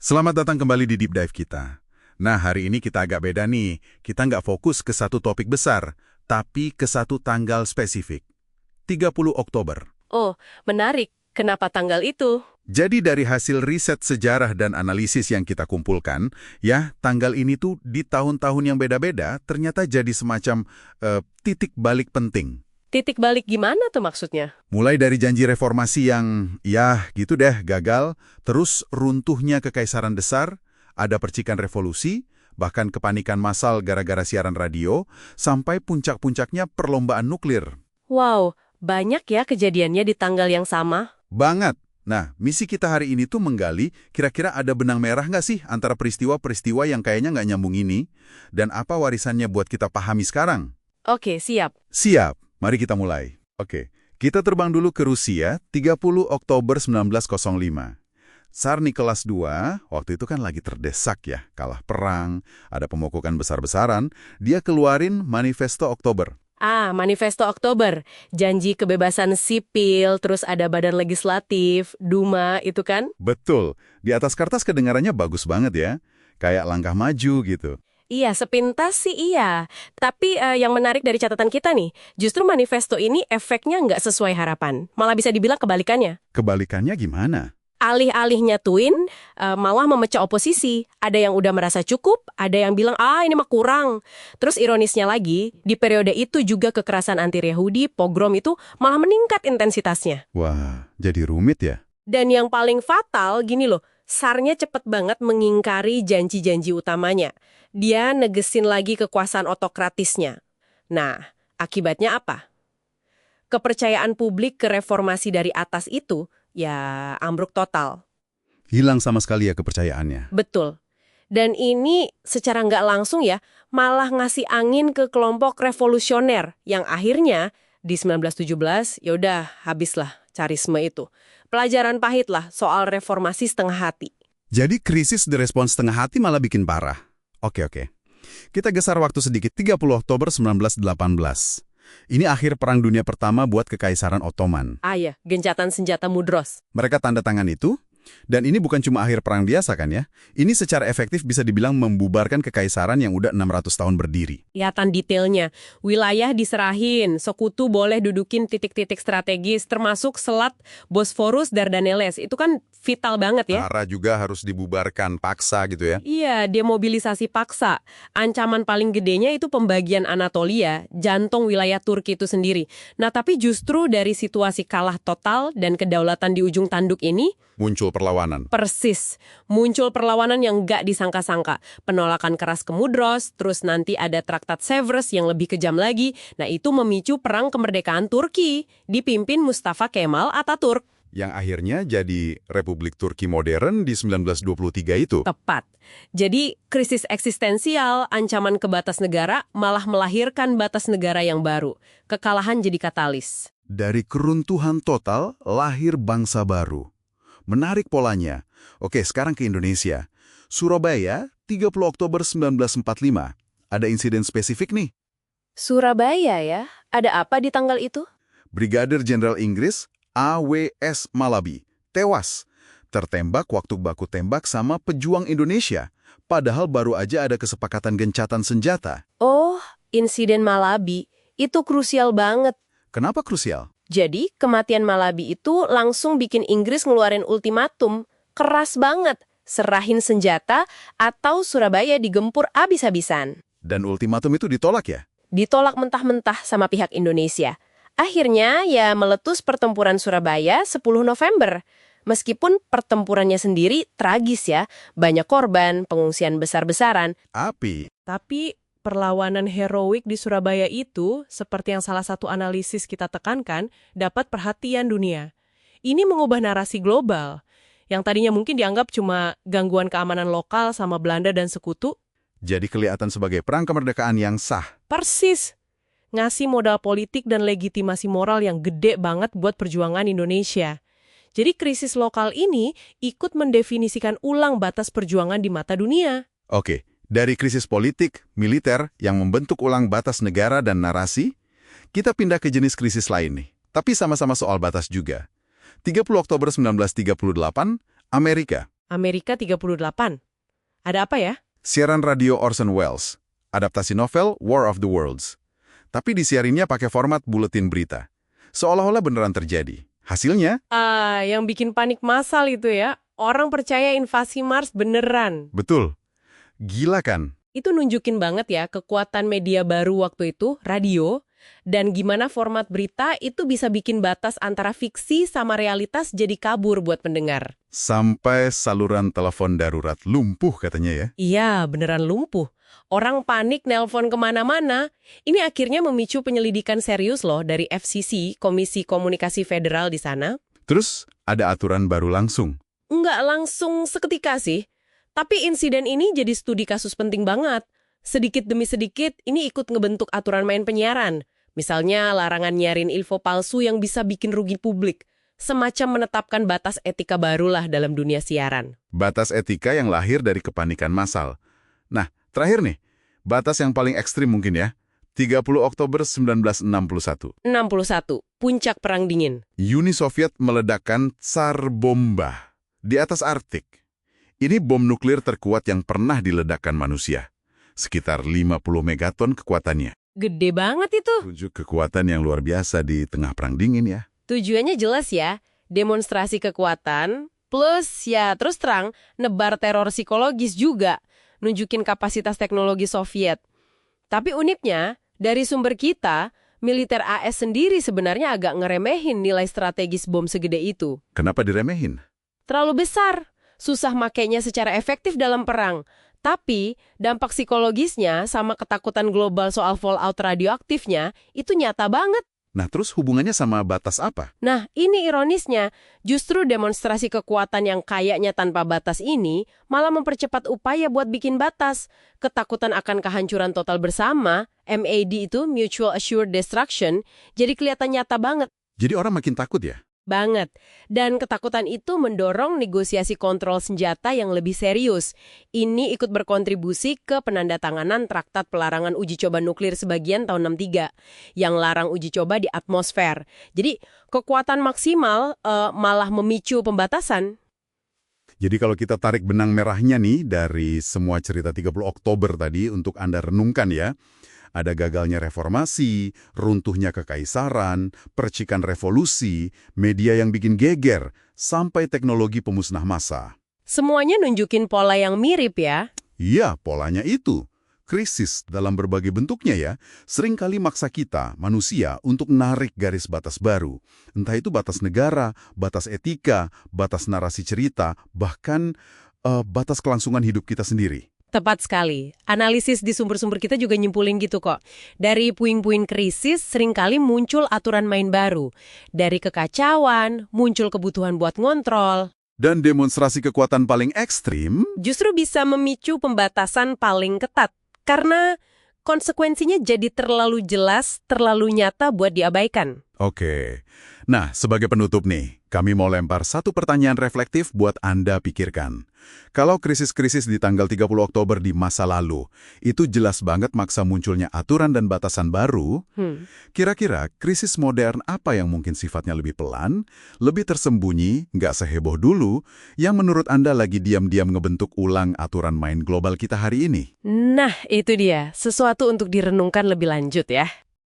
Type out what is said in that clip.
Selamat datang kembali di Deep Dive kita. Nah, hari ini kita agak beda nih. Kita nggak fokus ke satu topik besar, tapi ke satu tanggal spesifik. 30 Oktober. Oh, menarik. Kenapa tanggal itu? Jadi dari hasil riset sejarah dan analisis yang kita kumpulkan, ya, tanggal ini tuh di tahun-tahun yang beda-beda ternyata jadi semacam titik balik penting. Titik balik gimana tuh maksudnya? Mulai dari janji reformasi yang, ya gitu deh, gagal, terus runtuhnya kekaisaran besar, ada percikan revolusi, bahkan kepanikan massal gara-gara siaran radio, sampai puncak-puncaknya perlombaan nuklir. Wow, banyak ya kejadiannya di tanggal yang sama. Banget! Nah, misi kita hari ini tuh menggali kira-kira ada benang merah nggak sih antara peristiwa-peristiwa yang kayaknya nggak nyambung ini, dan apa warisannya buat kita pahami sekarang? Oke, siap. Siap! Mari kita mulai. Oke, kita terbang dulu ke Rusia, 30 Oktober 1905. Tsar Nicholas II, waktu itu kan lagi terdesak ya, kalah perang, ada pemogokan besar-besaran, dia keluarin Manifesto Oktober. Manifesto Oktober. Janji kebebasan sipil, terus ada badan legislatif, Duma, itu kan? Betul, di atas kertas kedengarannya bagus banget ya, kayak langkah maju gitu. Iya, sepintas sih iya. Tapi yang menarik dari catatan kita nih, justru manifesto ini efeknya nggak sesuai harapan. Malah bisa dibilang kebalikannya. Kebalikannya gimana? Alih-alihnya nyatuin, malah memecah oposisi. Ada yang udah merasa cukup, ada yang bilang, ini mah kurang. Terus ironisnya lagi, di periode itu juga kekerasan anti-Yahudi, pogrom itu malah meningkat intensitasnya. Wah, jadi rumit ya? Dan yang paling fatal, gini loh, Tsarnya cepet banget mengingkari janji-janji utamanya. Dia negesin lagi kekuasaan otokratisnya. Nah, akibatnya apa? Kepercayaan publik ke reformasi dari atas itu, ya ambruk total. Hilang sama sekali ya kepercayaannya. Betul. Dan ini secara nggak langsung ya, malah ngasih angin ke kelompok revolusioner yang akhirnya di 1917, yaudah habislah carisme itu. Pelajaran pahit lah soal reformasi setengah hati. Jadi krisis direspon setengah hati malah bikin parah. Oke. Kita geser waktu sedikit, 30 Oktober 1918. Ini akhir Perang Dunia Pertama buat Kekaisaran Ottoman. Ya, gencatan senjata Mudros. Mereka tanda tangan itu, dan ini bukan cuma akhir perang biasa kan ya. Ini secara efektif bisa dibilang membubarkan kekaisaran yang udah 600 tahun berdiri. Lihatan detailnya, wilayah diserahin, sekutu boleh dudukin titik-titik strategis, termasuk Selat Bosforus, Dardaneles. Itu kan vital banget ya. Tara juga harus dibubarkan paksa gitu ya. Iya, demobilisasi paksa. Ancaman paling gedenya itu pembagian Anatolia, jantung wilayah Turki itu sendiri. Nah, tapi justru dari situasi kalah total dan kedaulatan di ujung tanduk ini, muncul perlawanan. Persis. Muncul perlawanan yang nggak disangka-sangka. Penolakan keras ke Mudros, terus nanti ada Traktat Sevres yang lebih kejam lagi. Nah, itu memicu perang kemerdekaan Turki, dipimpin Mustafa Kemal Atatürk. Yang akhirnya jadi Republik Turki modern di 1923 itu. Tepat. Jadi, krisis eksistensial, ancaman ke batas negara, malah melahirkan batas negara yang baru. Kekalahan jadi katalis. Dari keruntuhan total, lahir bangsa baru. Menarik polanya. Oke, sekarang ke Indonesia. Surabaya, 30 Oktober 1945. Ada insiden spesifik nih. Surabaya ya? Ada apa di tanggal itu? Brigadir Jenderal Inggris A.W.S. Malabi tewas. Tertembak waktu baku tembak sama pejuang Indonesia. Padahal baru aja ada kesepakatan gencatan senjata. Oh, insiden Malabi. Itu krusial banget. Kenapa krusial? Jadi, kematian Malabi itu langsung bikin Inggris ngeluarin ultimatum. Keras banget. Serahin senjata atau Surabaya digempur abis-abisan. Dan ultimatum itu ditolak ya? Ditolak mentah-mentah sama pihak Indonesia. Akhirnya, ya meletus pertempuran Surabaya 10 November. Meskipun pertempurannya sendiri tragis ya. Banyak korban, pengungsian besar-besaran. Tapi perlawanan heroik di Surabaya itu, seperti yang salah satu analisis kita tekankan, dapat perhatian dunia. Ini mengubah narasi global, yang tadinya mungkin dianggap cuma gangguan keamanan lokal sama Belanda dan sekutu. Jadi kelihatan sebagai perang kemerdekaan yang sah. Persis. Ngasih modal politik dan legitimasi moral yang gede banget buat perjuangan Indonesia. Jadi krisis lokal ini ikut mendefinisikan ulang batas perjuangan di mata dunia. Oke. Dari krisis politik, militer yang membentuk ulang batas negara dan narasi, kita pindah ke jenis krisis lain nih. Tapi sama-sama soal batas juga. 30 Oktober 1938, Amerika. Amerika 38. Ada apa ya? Siaran radio Orson Welles, adaptasi novel War of the Worlds. Tapi disiarinnya pakai format buletin berita. Seolah-olah beneran terjadi. Hasilnya? Yang bikin panik massal itu ya. Orang percaya invasi Mars beneran. Betul. Gila kan? Itu nunjukin banget ya kekuatan media baru waktu itu, radio, dan gimana format berita itu bisa bikin batas antara fiksi sama realitas jadi kabur buat pendengar. Sampai saluran telepon darurat lumpuh katanya ya. Iya, beneran lumpuh. Orang panik nelpon kemana-mana. Ini akhirnya memicu penyelidikan serius loh dari FCC, Komisi Komunikasi Federal di sana. Terus ada aturan baru langsung. Nggak langsung seketika sih. Tapi insiden ini jadi studi kasus penting banget. Sedikit demi sedikit, ini ikut ngebentuk aturan main penyiaran. Misalnya larangan nyiarin info palsu yang bisa bikin rugi publik. Semacam menetapkan batas etika barulah dalam dunia siaran. Batas etika yang lahir dari kepanikan massal. Nah, terakhir nih, batas yang paling ekstrim mungkin ya. 30 Oktober 1961. 61. Puncak Perang Dingin. Uni Soviet meledakkan Tsar Bomba di atas Arktik. Ini bom nuklir terkuat yang pernah diledakkan manusia. Sekitar 50 megaton kekuatannya. Gede banget itu. Tunjuk kekuatan yang luar biasa di tengah perang dingin ya. Tujuannya jelas ya, demonstrasi kekuatan, plus ya terus terang, nebar teror psikologis juga, nunjukin kapasitas teknologi Soviet. Tapi uniknya, dari sumber kita, militer AS sendiri sebenarnya agak ngeremehin nilai strategis bom segede itu. Kenapa diremehin? Terlalu besar, susah makainya secara efektif dalam perang. Tapi, dampak psikologisnya sama ketakutan global soal fallout radioaktifnya itu nyata banget. Nah, terus hubungannya sama batas apa? Nah, ini ironisnya, justru demonstrasi kekuatan yang kayaknya tanpa batas ini malah mempercepat upaya buat bikin batas. Ketakutan akan kehancuran total bersama, MAD itu Mutual Assured Destruction, jadi kelihatan nyata banget. Jadi orang makin takut ya? Banget. Dan ketakutan itu mendorong negosiasi kontrol senjata yang lebih serius. Ini ikut berkontribusi ke penandatanganan Traktat Pelarangan Uji Coba Nuklir sebagian tahun 63, yang larang uji coba di atmosfer. Jadi, kekuatan maksimal malah memicu pembatasan. Jadi kalau kita tarik benang merahnya nih dari semua cerita 30 Oktober tadi untuk Anda renungkan ya, ada gagalnya reformasi, runtuhnya kekaisaran, percikan revolusi, media yang bikin geger, sampai teknologi pemusnah massa. Semuanya nunjukin pola yang mirip ya. Iya, polanya itu. Krisis dalam berbagai bentuknya ya, seringkali maksa kita, manusia, untuk narik garis batas baru. Entah itu batas negara, batas etika, batas narasi cerita, bahkan batas kelangsungan hidup kita sendiri. Tepat sekali. Analisis di sumber-sumber kita juga nyimpulin gitu kok. Dari puing-puing krisis seringkali muncul aturan main baru. Dari kekacauan, muncul kebutuhan buat ngontrol. Dan demonstrasi kekuatan paling ekstrim Justru bisa memicu pembatasan paling ketat. Karena konsekuensinya jadi terlalu jelas, terlalu nyata buat diabaikan. Oke. Nah, sebagai penutup nih, kami mau lempar satu pertanyaan reflektif buat Anda pikirkan. Kalau krisis-krisis di tanggal 30 Oktober di masa lalu, itu jelas banget maksa munculnya aturan dan batasan baru, kira-kira krisis modern apa yang mungkin sifatnya lebih pelan, lebih tersembunyi, nggak seheboh dulu, yang menurut Anda lagi diam-diam ngebentuk ulang aturan main global kita hari ini? Nah, itu dia. Sesuatu untuk direnungkan lebih lanjut ya.